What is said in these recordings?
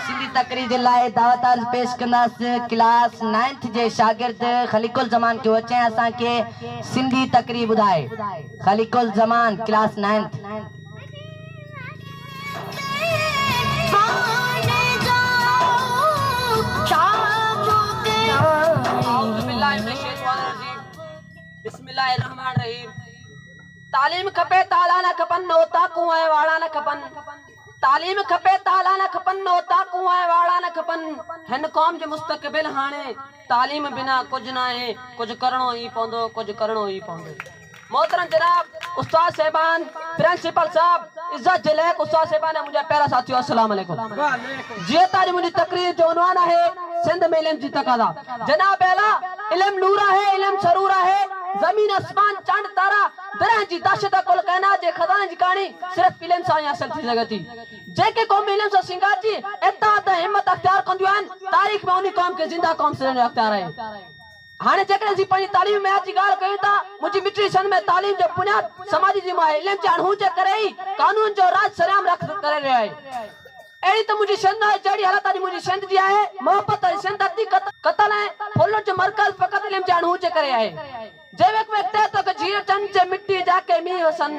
सिंधी तकरीर जे लाइ दावत अर्ज़ पेश कंदासीं क्लास 9th जे शागिर्द खलीकुल ज़मान के अचे असां के सिंधी तकरीर ॿुधाए। खलीकुल ज़मान क्लास 9th। बिस्मिल्लाहिर्रहमानिर्रहीम। तालीम खपे ताला न खपन नोता कुआं वाड़ा न खपन। तालीम खपे ताला न खपन नोता कुआं वाड़ा न खपन। हिन कौम जो मुस्तक़बिल हाणे तालीम बिना कुछ ना है, कुछ करणो ही पवंदो, कुछ करणो ही पवंदो। मोहतरम जनाब उस्ताद साहिबान, प्रिंसिपल साहब, इज्जत जे लाइक़ उस्ताद साहिबान, मुझे प्यारा साथियों अस्सलाम वालेकुम। जी तारी मुझी तकरीर जो उन्वान है सिंध में इल्म जी तकादा। जनाब आला इल्म नूरा है, इल्म सरूरा है, जमीन आसमान चांद तारा दरह जी दाशत कुल कायनात जे खजाने जी कहानी सिर्फ इल्म सां हासिल थी सके थी। जेके कौम इल्म सां सिंगार जी इत्ताद हिम्मत अख्तियार कंदियूं आहिनि, तारीख़ में उन कौम के जिंदा कौम से अख्तियार है। हाने जेकॾहिं असीं पंहिंजी तालीम में जी ॻाल्हि कयूं था, मुंहिंजी मिठी सन में तालीम जो बुनियाद समाजी जी मां इल्म जे अणहू जे करे ई कानून जो राज सरियाम रख करे रहियो आहे। अहिड़ी त मुंहिंजी सिंध आहे, जहिड़ी हालत अॼु मुंहिंजी सिंध जी आहे, मोहबत सिंध अती कतल ऐं फुल जो मरकज़ फ़क़ति इल्म जे अणहू जे करे आहे। जेवक व्यक्ति तक जीर चंद जे मिट्टी जाके मी वसन,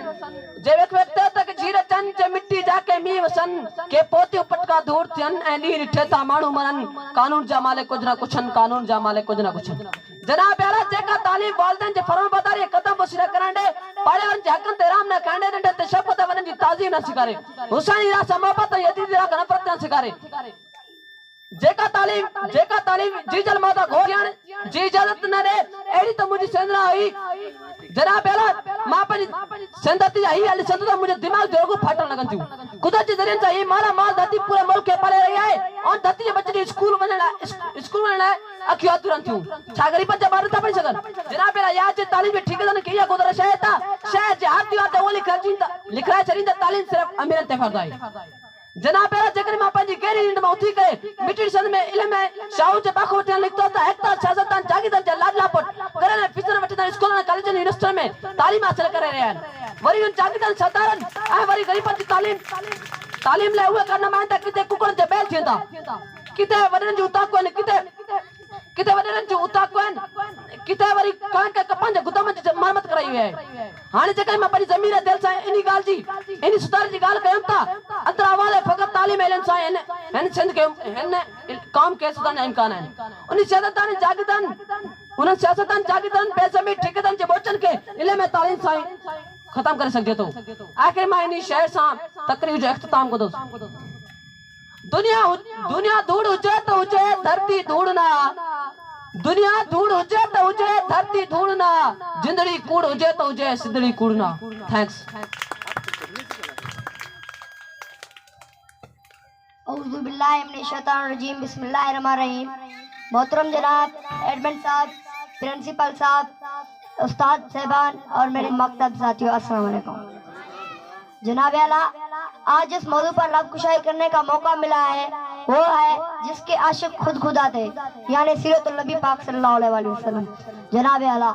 जेवक व्यक्ति तक जीर चंद जे मिट्टी जाके मी वसन, के पोतियूं पटका दूर थियन ऐं ॾींहुं ॾिठे था माण्हू मरन, कानून जा माले कुछ न कुछन, कानून जा माले कुछ न कुछन। जनाब आला जेका तालीम वालिदैन जे फरम बदारी कदम बसिर करांडे पाड़े वन जे हकन ते राम न कांडे नंढे ते शपथ वनन जी ताज़ीम न सिखारे, हुसैनी राह सां मोहब्बत यतीम राह नफ़रत न सिखारे। जेका तालीम जी जल माता घोड़ियाण जी इजाजत न दे एड़ी तो मुझे सेंद्रा हुई। जनाब आला मां पंहिंजी सिंधती ही हली सिंध तो मुझे दिमाग जो रोगो फाटण लगन थियूं। कुदरत जे ज़रिए सां ही माला माल धरती पूरे मुल्क के पाले रही है और धरती जे बच्चे स्कूल वञण लाइ अखियूं तुरन थियूं। छा ग़रीबन जा ॿार था पढ़ी सघन? जनाब आला याद जे तालीम में ठीक न किया गुज़र शहर था शहर जे हर दीवार ते वो लिखराए छॾींदा तालीम सिर्फ अमीरन ते फर्ज़ आहे। जनाब आला जेकॾहिं मां पंहिंजी गहरी नींद मां उथी करे मिठी सन में इल्म में शाहू जे पाखो वठण निकितो त हेक्टर सियासतदान जागीरदार जा लाडला पुट घर में फीसर वठंदा स्कूलनि कॉलेजनि यूनिवर्सिटियुनि में तालीम हासिल करे रहिया आहिनि। वरी उन जागीरदार सरदारनि ऐं वरी ग़रीबनि जी तालीम लाइ उहे करण में त किथे कुकड़नि जे बैल थींदा, किथे वॾनि जूं ताकूं आहिनि, किथे वॾनि जूं उताकूं आहिनि, किथे वरी कणक कपनि जे गुदामनि जी मरमत कराई वई आहे। हाणे जेकॾहिं मां पंहिंजी ज़मीर दिलि सां इन ॻाल्हि जी इन सुधार जी ॻाल्हि कयूं था, अंदरि हवाले फ़क़ति तालीम इल्म सां हिन सिंध खे हिन क़ौम खे सुधारण जा इम्कान आहिनि। उन सियासतदान जागीरदारनि उन्हनि सियासतदान जागीरदारनि बेज़मीन ठेकेदारनि जे बोचनि खे इल्म ऐं तालीम सां ख़तम करे सघिजे थो। आख़िर मां इन शहर सां तकरीर जो इख़्तिताम कंदुसि। दुनिया धूड़ हुजे त हुजे धरती धूड़ ना, दुनिया धूड़ हुजे त हुजे धरती धूड़ ना, जिंदड़ी कूड़ हुजे त हुजे सिंधड़ी कूड़ ना। थैंक्स। औज़ु बिल्लाहि मिनश शैतानिर रजीम, बिस्मिल्लाहिर्रहमानिर्रहीम। मोहतरम जनाब एडमिन साहब, प्रिंसिपल साहब, उस्ताद साहिबान और मेरे मकतब साथियों, अस्सलाम वालेकुम। जनाब आला आज जिस मौजू पर लबकुशाई करने का मौका मिला है वो है जिसके आशिक खुद खुदा थे, यानी सीरतुल नबी पाक सल्लल्लाहु अलैहि वसल्लम। जनाब आला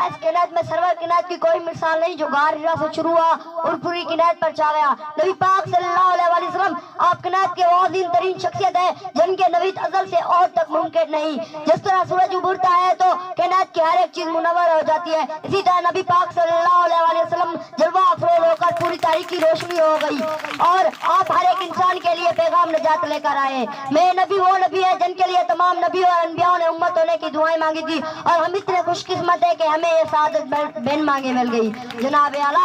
इस किनायत में सरवर किनायत की कोई मिसाल नहीं जो गार हिरा से शुरू हुआ और पूरी किनायत पर छा गया। नबी पाक सल्लल्लाहु अलैहि वसल्लम आप किनायत के वाज़ीन तरीन शख्सियत है जिनके नवीद अज़ल से और तक मुमकिन नहीं। जिस तरह सूरज उभरता है तो किनायत की हर एक चीज मुनव्वर हो जाती है, इसी तरह नबी पाक सल्लल्लाहु अलैहि वसल्लम जलवा अफरोज होकर पूरी तारीख की रोशनी हो गई और आप हर एक इंसान के लिए पैगाम निजात लेकर आए। मैं नबी वो नबी है जिनके लिए तमाम नबी और अनबियाओं ने उम्मत होने की दुआएं मांगी थी और हम इतने खुशकिस्मत है कि हमें ये सादत बिन मांगे मिल गई। जनाब आला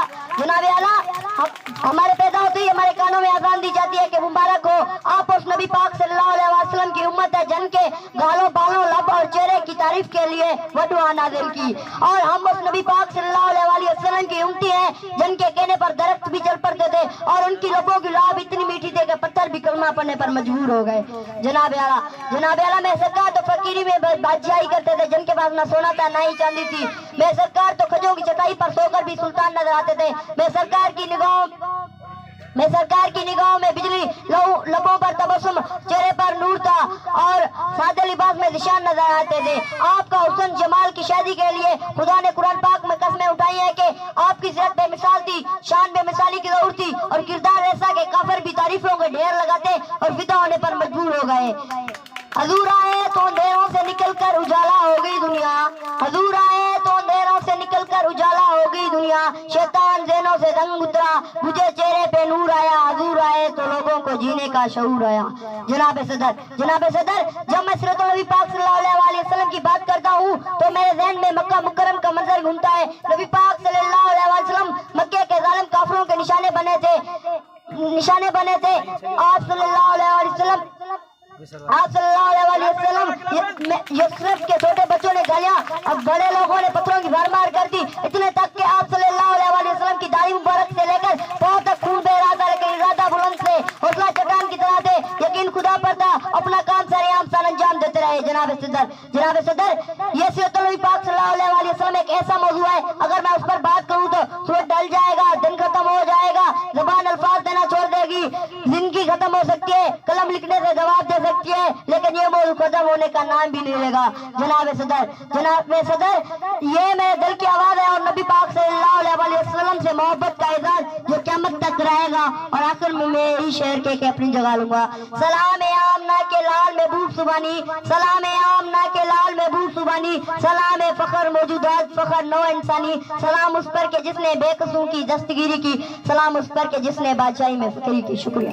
हमारे पैदा होते ही हमारे कानों में अज़ान दी जाती है कि मुबारक हो आप उस नबी पाक सल्लल्लाहु अलैहि वसल्लम की उम्मत है जिनके गालों बालों लब और चेहरे की तारीफ के लिए वो दुआ नाज़िल की, और हम उस नबी पाक सल्लल्लाहु अलैहि वसल्लम की उम्मती हैं जिनके कहने पर दरख्त भी चल पड़ते थे और उनकी लबों की लाब इतनी मीठी थी कि पत्थर भी कलमा पढ़ने पर मजबूर हो गए। जनाब आला मैं सरकार तो फकीरी में बादशाही करते थे जिनके पास ना सोना था ना ही चांदी थी। मैं सरकार तो खजों की चटाई पर सोकर भी सुल्तान नजर आते थे। मैं सरकार की निगाहों में बिजली, लबों पर तबस्सुम, चेहरे पर नूर था और सादे लिबास में निशान नजर आते थे। आपका हुस्न जमाल की शादी के लिए खुदा ने कुरान पाक में कसमें उठाई है कि आपकी सीरत बेमिसाल थी, शान बेमिसाली की जरूरत थी और किरदार ऐसा कि काफिर भी तारीफों के ढेर लगाते और फिदा होने पर मजबूर हो गए। हजूर आए तो अंधेरों से निकलकर उजाला हो गई दुनिया, हजूर आए तो अंधेरों से निकलकर उजाला हो गई दुनिया, शैतान ज़हनों से रंग उतरा, मुझे चेहरे पे नूर आया, हजूर आए तो लोगों को जीने का शऊर आया। जनाब सदर, जब मैं सीरत नबी पाक सल्लल्लाहु अलैहि वसल्लम की बात करता हूँ तो मेरे ज़हन में मक्का मुकर्रम का मंजर घूमता है। नबी पाक सल्लल्लाहु अलैहि वसल्लम मक्के के जालिम काफिरों के निशाने बने थे। आप सल्लल्लाहु अलैहि वसल्लम यशरफ के छोटे बच्चों ने गालियां अब बड़े लोगों ने पत्थरों की भरमार कर दी, इतने तक कि आप सल्लल्लाहु अलैहि वसल्लम की दाढ़ी मुबारक से लेकर पांव तक खून बह रहा था, लेकिन इरादा बुलंद से, हौसला चट्टान की तरह थे, यकीन खुदा पर था, अपना काम सरेआम सा अंजाम देते रहे। जनाब सदर, ये सीरत नबी पाक सल्लल्लाहु अलैहि वसल्लम एक ऐसा मौजू है, अगर मैं उस पर बात करूँ तो सूरज ढल जाएगा, दिन खत्म हो जाएगा, जबान अल्फाज देना छोड़ देगी, जिंदगी खत्म हो सकती है, कलम लिखने से जवाब दे सकती है, लेकिन ये मौजू खत्म होने का नाम भी नहीं लेगा। जनाब सदर, ये मेरे दिल की आवाज है और नबी पाक सल्लल्लाहु अलैहि वसल्लम से मोहब्बत का इज़हार जो क़यामत तक रहेगा, और आखिर में मैं यही शेर के अपनी जगह लूंगा। सलाम आमना के लाल महबूब सुबानी, सलाम आमना के लाल महबूब सुबानी, सलाम फखर मौजूदात फखर नौ इंसानी, सलाम उस पर के जिसने बेकसूं की दस्तगीरी की, सलाम उस पर के जिसने बादशाही में फकरी की। शुक्रिया।